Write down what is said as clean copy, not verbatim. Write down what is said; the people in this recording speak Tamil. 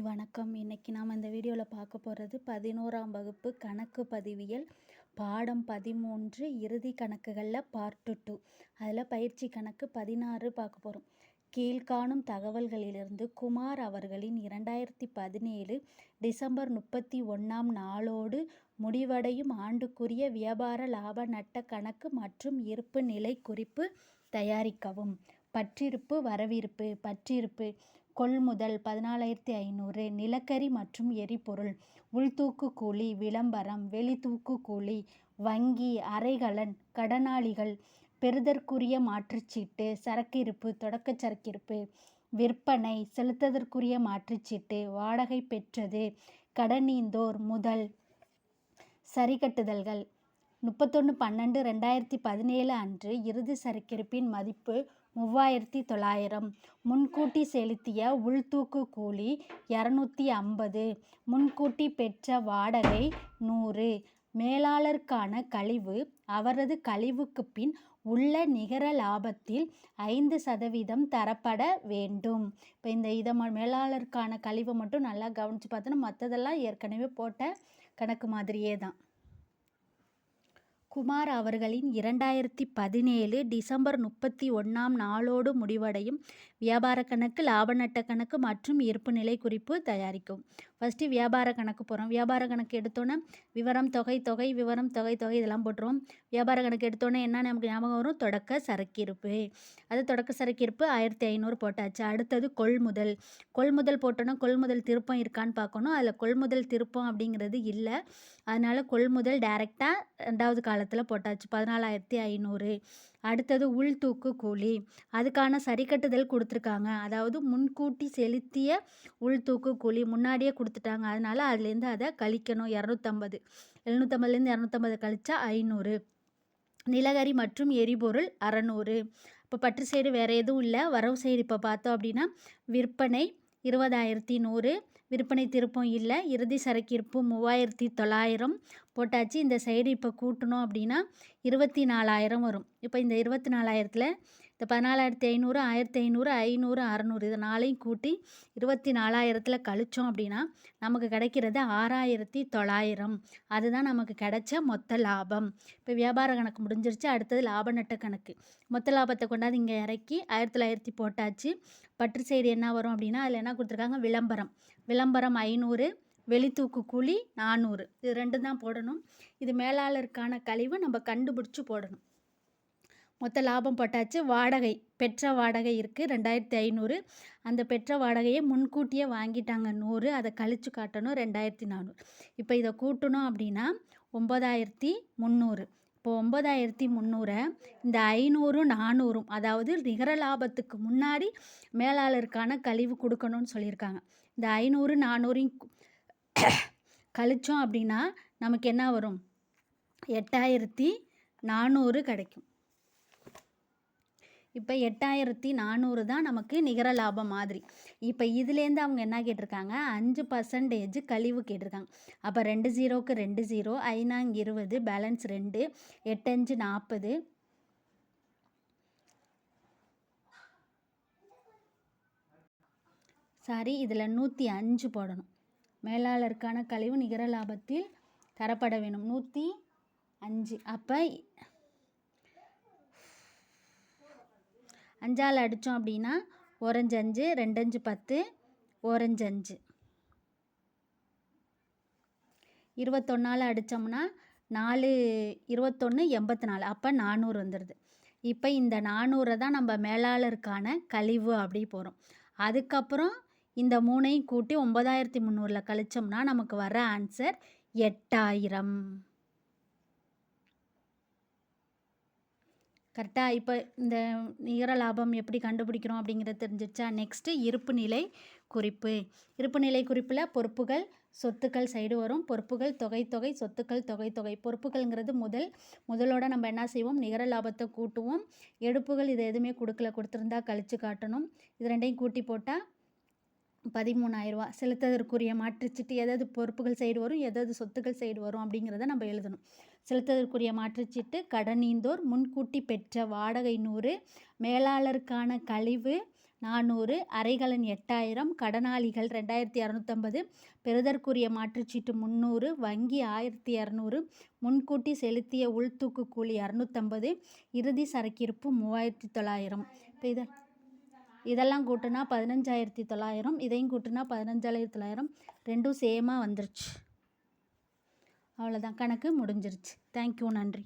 வணக்கம். இன்னைக்கு நாம் இந்த வீடியோவில் பார்க்க போகிறது 11ஆம் வகுப்பு கணக்கு பதிவியல் பாடம் 13 இறுதி கணக்குகளில் பார்ட் 2. அதில் பயிற்சி கணக்கு 16 பார்க்க போகிறோம். கீழ்காணும் தகவல்களிலிருந்து குமார் அவர்களின் 2017 டிசம்பர் 31ஆம் நாளோடு முடிவடையும் ஆண்டுக்குரிய வியாபார லாப நட்ட கணக்கு மற்றும் இருப்பு நிலை குறிப்பு தயாரிக்கவும். பற்றிருப்பு வரவிருப்பு. பற்றிருப்பு கொள்முதல் 14,500, நிலக்கரி மற்றும் எரிபொருள், உள்தூக்கு கூலி, விளம்பரம், வெளித்தூக்கு கூலி, வங்கி, அறைகலன், கடனாளிகள், பெறுதற்குரிய மாற்றுச்சீட்டு, சரக்கிருப்பு, தொடக்க சரக்கிருப்பு, விற்பனை, செலுத்துதற்குரிய மாற்றுச்சீட்டு, வாடகை பெற்றது, கடனீந்தோர், முதல், சரிகட்டுதல்கள். 31/12/2017 அன்று இறுதி சரக்கிருப்பின் மதிப்பு 3,900. முன்கூட்டி செலுத்திய உள்தூக்கு கூலி 250. முன்கூட்டி பெற்ற வாடகை 100. மேலாளருக்கான கழிவு அவரது கழிவுக்கு பின் உள்ள நிகர லாபத்தில் 5% தரப்பட வேண்டும். இப்போ இதை மேலாளருக்கான கழிவை மட்டும் நல்லா கவனித்து பார்த்தோன்னா மற்றதெல்லாம் ஏற்கனவே போட்ட கணக்கு மாதிரியே தான். குமார் அவர்களின் 2017 டிசம்பர் 31ஆம் நாளோடு முடிவடையும் வியாபார கணக்கு, லாப நட்ட கணக்கு மற்றும் இருப்பு நிலை குறிப்பு தயாரிக்கும். ஃபஸ்ட்டு வியாபார கணக்கு போகிறோம். வியாபார கணக்கு எடுத்தோன்னே விவரம், தொகை, விவரம், தொகை இதெல்லாம் போட்டுருவோம். வியாபார கணக்கு எடுத்தோன்னே என்ன நமக்கு ஞாபகம் வரும்? தொடக்க சரக்கிருப்பு. அது தொடக்க சரக்கிருப்பு 1,500 போட்டாச்சு. அடுத்தது கொள்முதல். கொள்முதல் போட்டோன்னா கொள்முதல் திருப்பம் இருக்கான்னு பார்க்கணும். அதில் கொள்முதல் திருப்பம் அப்படிங்கிறது இல்லை. அதனால் கொள்முதல் டைரெக்டாக 2வது காலத்தில் போட்டாச்சு 14,500. அடுத்தது உள்தூக்கு கூலி. அதுக்கான சரிக்கட்டுதல் கொடுத்துருக்காங்க. அதாவது முன்கூட்டி செலுத்திய உள்தூக்கு கூலி முன்னாடியே கொடுத்துட்டாங்க. அதனால் அதுலேருந்து அதை கழிக்கணும். 250. 750லேருந்து 250 கழிச்சா 500. நிலக்கரி மற்றும் எரிபொருள் 600. இப்போ பற்று சைடு வேறு எதுவும் இல்லை. வரவு சைடு இப்போ பார்த்தோம் அப்படின்னா விற்பனை 20,100. விற்பனை திருப்பம் இல்லை. இறுதி சரக்கிருப்பு 3,900 போட்டாச்சு. இந்த சைடு இப்போ கூட்டணும் அப்படின்னா 24,000 வரும். இப்போ இந்த 24,000த்தில் இந்த 14,500, 1,500, 500, 600 இதை 4ஐயும் கூட்டி 24,000த்தில் கழிச்சோம் அப்படின்னா நமக்கு கிடைக்கிறது 6,900. அதுதான் நமக்கு கிடைச்ச மொத்த லாபம். இப்போ வியாபார கணக்கு முடிஞ்சிருச்சு. அடுத்தது லாப நட்ட கணக்கு. மொத்த லாபத்தை கொண்டாந்து இங்கே இறக்கி 1,900 போட்டாச்சு. பற்று சைடு என்ன வரும் அப்படின்னா அதில் என்ன கொடுத்துருக்காங்க? விளம்பரம். விளம்பரம் 500, வெளித்தூக்கு கூலி 400. இது 2 தான் போடணும். இது மேலாளருக்கான கழிவு நம்ம கண்டுபிடிச்சி போடணும். மொத்த லாபம் போட்டாச்சு. வாடகை, பெற்ற வாடகை இருக்குது 2,500. அந்த பெற்ற வாடகையை முன்கூட்டியே வாங்கிட்டாங்க 100. அதை கழித்து காட்டணும் 2,400. இப்போ இதை கூட்டணும் அப்படின்னா 9,300. இப்போ 9,300 இந்த 500, 400 அதாவது நிகர லாபத்துக்கு முன்னாடி மேலாளருக்கான கழிவு கொடுக்கணும்னு சொல்லியிருக்காங்க. இந்த 500, 400 கழிச்சோம் அப்படின்னா நமக்கு என்ன வரும்? 8,400 கிடைக்கும். இப்போ 8,400 தான் நமக்கு நிகர லாபம் மாதிரி. இப்போ இதுலேருந்து அவங்க என்ன கேட்டிருக்காங்க? 5% கழிவு கேட்டிருக்காங்க. அப்போ 2 0க்கு 2 0, 5 20, பேலன்ஸ் 2, 8 40. சாரி, இதில் 105 போடணும். மேலாளருக்கான கழிவு நிகர லாபத்தில் தரப்பட வேணும் 105. அப்போ 5ஆல் அடித்தோம் அப்படின்னா 1 5, 2 5 10, 1 5. 21ஆல் அடித்தோம்னா 4 21 84. அப்போ 400 வந்துடுது. இப்போ இந்த 400 தான் நம்ம மேலாளருக்கான கழிவு அப்படி போகிறோம். அதுக்கப்புறம் இந்த 3ஐயும் கூட்டி 9,300ல் கழிச்சோம்னா நமக்கு வர ஆன்சர் 8,000. கரெக்டாக? இப்போ இந்த நிகர லாபம் எப்படி கண்டுபிடிக்கிறோம் அப்படிங்கிறது தெரிஞ்சிருச்சா? நெக்ஸ்ட்டு இருப்பு நிலை குறிப்பு. இருப்பு நிலை குறிப்பில் பொறுப்புகள், சொத்துக்கள் சைடு வரும். பொறுப்புகள், தொகை, சொத்துக்கள், தொகை. பொறுப்புகள்ங்கிறது முதலோட நம்ம என்ன செய்வோம்? நிகர லாபத்தை கூட்டுவோம். எடுப்புகள் இது எதுவுமே கொடுத்துருந்தா கழித்து காட்டணும். இது 2ஐயும் கூட்டி போட்டால் 13,000. செலுத்துவதற்குரிய மாற்றுச்சீட்டு எதாவது பொறுப்புகள் சைடு வரும், எதாவது சொத்துக்கள் சைடு வரும் அப்படிங்கிறத நம்ம எழுதணும். செலுத்துவதற்குரிய மாற்றுச்சீட்டு, கடனீந்தோர், முன்கூட்டி பெற்ற வாடகை 100, மேலாளருக்கான கழிவு 400, அரைகலன் 8000, கடனாளிகள் 2250, பெறுதற்குரிய மாற்றுச்சீட்டு 300, வங்கி 1200, முன்கூட்டி செலுத்திய உள்தூக்கு கூலி 250, இறுதி சரக்கிருப்பு 3900. இப்போ இதெல்லாம் கூட்டினா 15900, இதையும் கூட்டினா 15900, ரெண்டும் சேமாக வந்துருச்சு. அவ்வளோதான், கணக்கு முடிஞ்சிருச்சு. தேங்க்யூ, நன்றி.